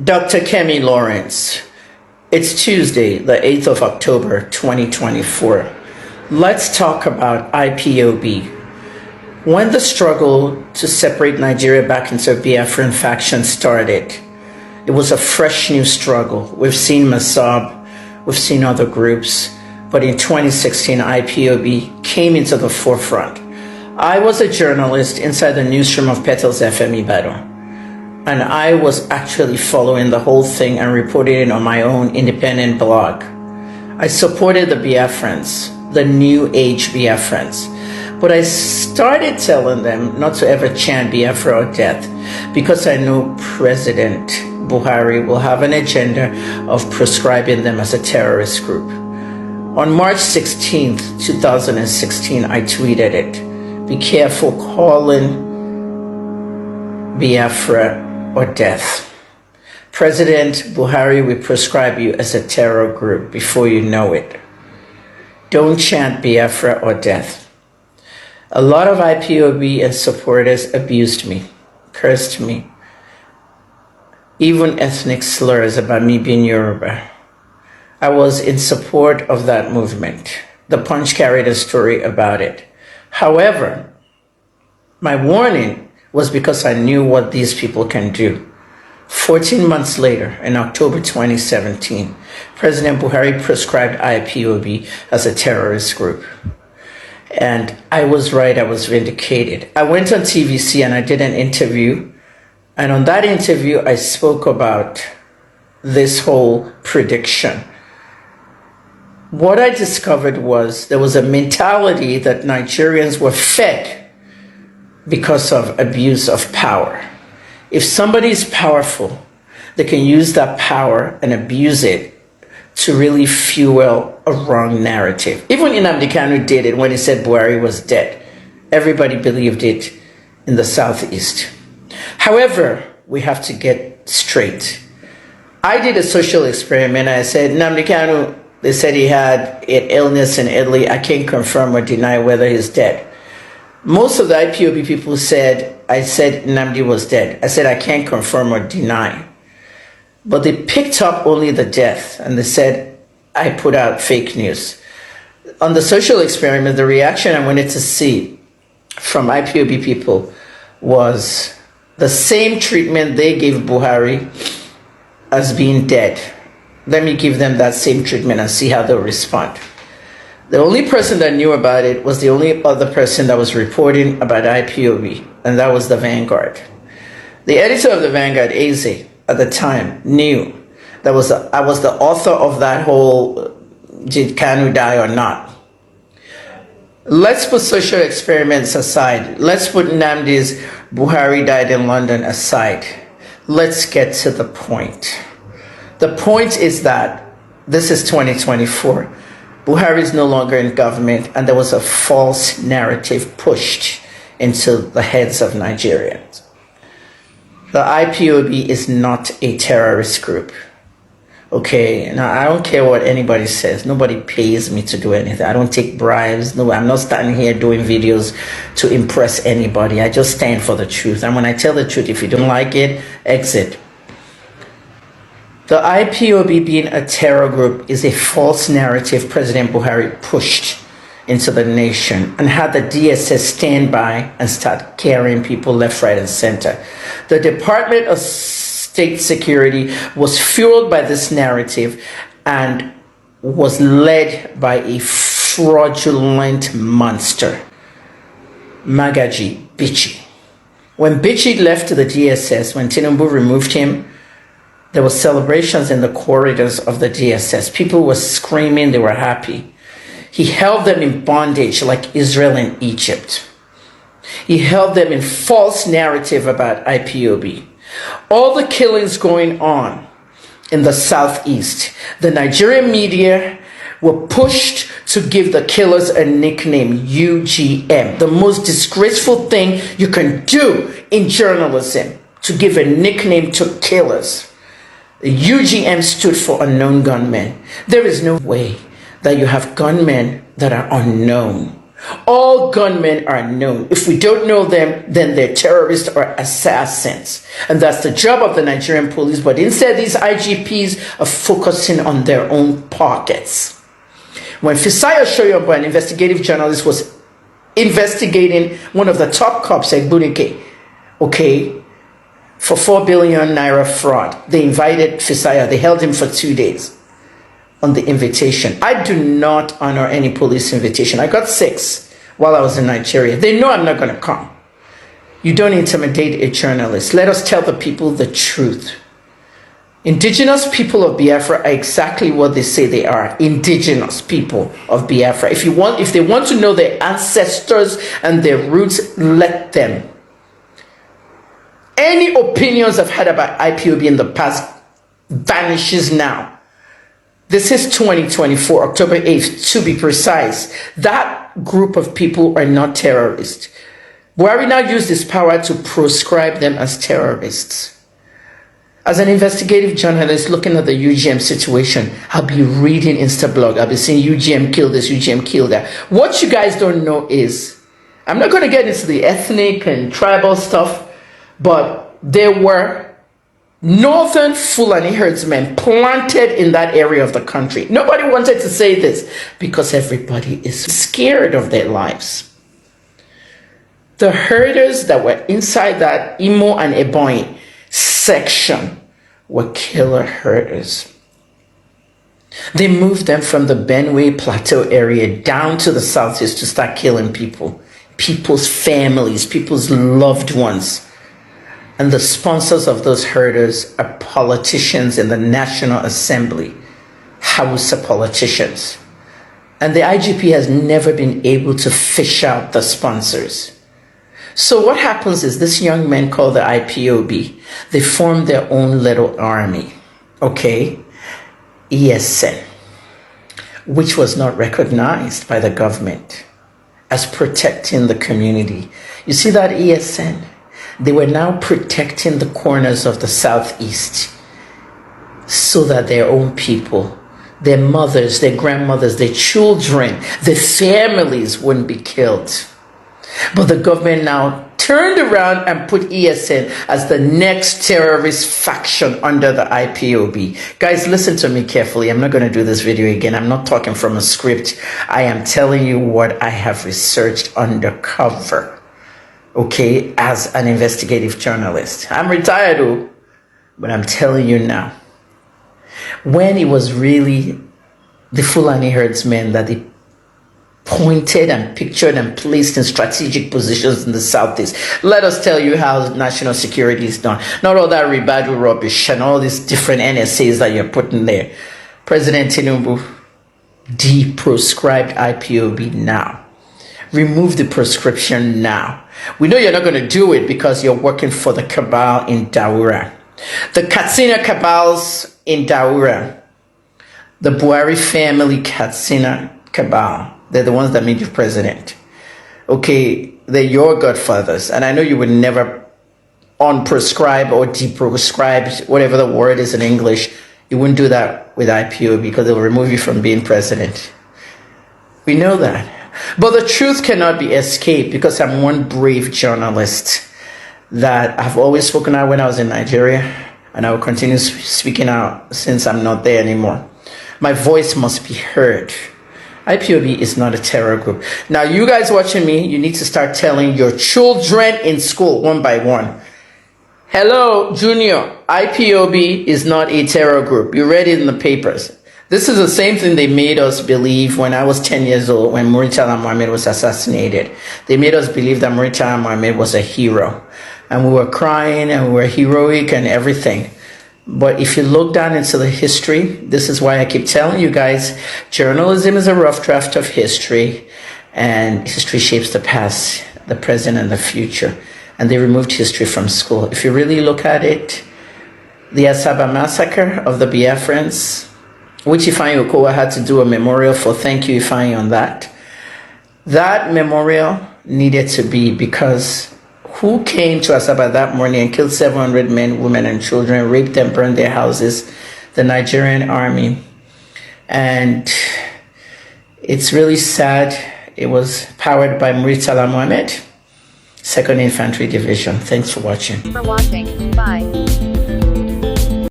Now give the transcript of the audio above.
Dr. Kemi Lawrence. It's Tuesday, the 8th of October, 2024. Let's talk about IPOB. When the struggle to separate Nigeria back into a Biafran faction started, it was a fresh new struggle. We've seen Masab, we've seen other groups, but in 2016, IPOB came into the forefront. I was a journalist inside the newsroom of Petals FM Ibadan. And I was actually following the whole thing and reporting it on my own independent blog. I supported the Biafrans, the new age Biafrans. But I started telling them not to ever chant Biafra or death because I know President Buhari will have an agenda of proscribing them as a terrorist group. On March 16th, 2016, I tweeted it. Be careful calling Biafra or death. President Buhari will proscribe you as a terror group before you know it. Don't chant Biafra or death. A lot of IPOB and supporters abused me, cursed me, even ethnic slurs about me being Yoruba. I was in support of that movement. The Punch carried a story about it. However, my warning was because I knew what these people can do. 14 months later, in October 2017, President Buhari proscribed IPOB as a terrorist group. And I was right, I was vindicated. I went on TVC and I did an interview. And on that interview, I spoke about this whole prediction. What I discovered was there was a mentality that Nigerians were fed because of abuse of power. If somebody is powerful, they can use that power and abuse it to really fuel a wrong narrative. Even Nnamdi Kanu did it when he said Buhari was dead. Everybody believed it in the Southeast. However, we have to get straight. I did a social experiment. I said, Nnamdi Kanu, they said he had an illness in Italy. I can't confirm or deny whether he's dead. Most of the IPOB people said, I said Nnamdi was dead. I said, I can't confirm or deny. But they picked up only the death and they said, I put out fake news. On the social experiment, the reaction I wanted to see from IPOB people was the same treatment they gave Buhari as being dead. Let me give them that same treatment and see how they'll respond. The only person that knew about it was the only other person that was reporting about IPOB, and that was the Vanguard. The editor of the Vanguard, Eze, at the time, knew that I was the author of that whole did Kanu die or not. Let's put social experiments aside. Let's put Nnamdi's Buhari died in London aside. Let's get to the point. The point is that this is 2024. Buhari is no longer in government, and there was a false narrative pushed into the heads of Nigerians. The IPOB is not a terrorist group. Okay, now I don't care what anybody says. Nobody pays me to do anything. I don't take bribes. No, I'm not standing here doing videos to impress anybody. I just stand for the truth. And when I tell the truth, if you don't like it, exit. The IPOB being a terror group is a false narrative President Buhari pushed into the nation and had the DSS stand by and start carrying people left, right, and center. The Department of State Security was fueled by this narrative and was led by a fraudulent monster, Magaji Bichi. When Bichi left the DSS, when Tinubu removed him, there were celebrations in the corridors of the DSS. People were screaming, they were happy. He held them in bondage like Israel and Egypt. He held them in false narrative about IPOB. All the killings going on in the Southeast, the Nigerian media were pushed to give the killers a nickname, UGM. The most disgraceful thing you can do in journalism, to give a nickname to killers. The UGM stood for unknown gunmen. There is no way that you have gunmen that are unknown All gunmen are known. If we don't know them, then they're terrorists or assassins. And that's the job of the Nigerian police. But instead, these IGPs are focusing on their own pockets. When Fisayo Shoyombo, an investigative journalist, was investigating one of the top cops at Bunike, okay, for 4 billion naira fraud, they invited Fisayo. They held him for 2 days on the invitation. I do not honor any police invitation. I got 6 while I was in Nigeria. They know I'm not going to come. You don't intimidate a journalist. Let us tell the people the truth. Indigenous people of Biafra are exactly what they say they are. Indigenous people of Biafra. If they want to know their ancestors and their roots, let them. Any opinions I've had about IPOB in the past vanishes now. This is 2024, October 8th, to be precise. That group of people are not terrorists. Buhari now used his power to proscribe them as terrorists. As an investigative journalist looking at the UGM situation, I'll be reading Instablog. I'll be seeing UGM kill this, UGM kill that. What you guys don't know is, I'm not going to get into the ethnic and tribal stuff, but there were Northern Fulani herdsmen planted in that area of the country. Nobody wanted to say this because everybody is scared of their lives. The herders that were inside that Imo and Ebonyi section were killer herders. They moved them from the Benue Plateau area down to the southeast to start killing people, people's families, people's loved ones. And the sponsors of those herders are politicians in the National Assembly, Hausa politicians. And the IGP has never been able to fish out the sponsors. So what happens is this young men called the IPOB, they form their own little army, okay? ESN, which was not recognized by the government as protecting the community. You see that ESN? They were now protecting the corners of the southeast so that their own people, their mothers, their grandmothers, their children, their families wouldn't be killed. But the government now turned around and put ESN as the next terrorist faction under the IPOB. Guys, listen to me carefully. I'm not going to do this video again. I'm not talking from a script. I am telling you what I have researched undercover. Okay, as an investigative journalist. I'm retired, though, but I'm telling you now. When it was really the Fulani herdsmen that they pointed and pictured and placed in strategic positions in the southeast, let us tell you how national security is done. Not all that ribadu rubbish and all these different NSAs that you're putting there. President Tinubu de-proscribed IPOB now. Remove the prescription now. We know you're not going to do it because you're working for the cabal in Daura. The Katsina cabals in Daura. The Buhari family Katsina cabal. They're the ones that made you president. Okay, they're your godfathers. And I know you would never unprescribe or deprescribe, whatever the word is in English. You wouldn't do that with IPO because they'll remove you from being president. We know that. But the truth cannot be escaped because I'm one brave journalist that I've always spoken out when I was in Nigeria, and I will continue speaking out since I'm not there anymore. My voice must be heard. IPOB is not a terror group. Now, you guys watching me, you need to start telling your children in school one by one. Hello, Junior, IPOB is not a terror group. You read it in the papers. This is the same thing they made us believe when I was 10 years old, when Murtala Mohammed was assassinated. They made us believe that Murtala Mohammed was a hero. And we were crying and we were heroic and everything. But if you look down into the history, this is why I keep telling you guys, journalism is a rough draft of history, and history shapes the past, the present, and the future. And they removed history from school. If you really look at it, the Asaba massacre of the Biafrans, which Ifeanyi Okowa had to do a memorial for. Thank you, Ifeanyi, on that. That memorial needed to be because who came to Asaba that morning and killed 700 men, women, and children, raped them, burned their houses? The Nigerian army. And it's really sad. It was powered by Muritala Mohammed, 2nd Infantry Division. Thanks for watching. Bye.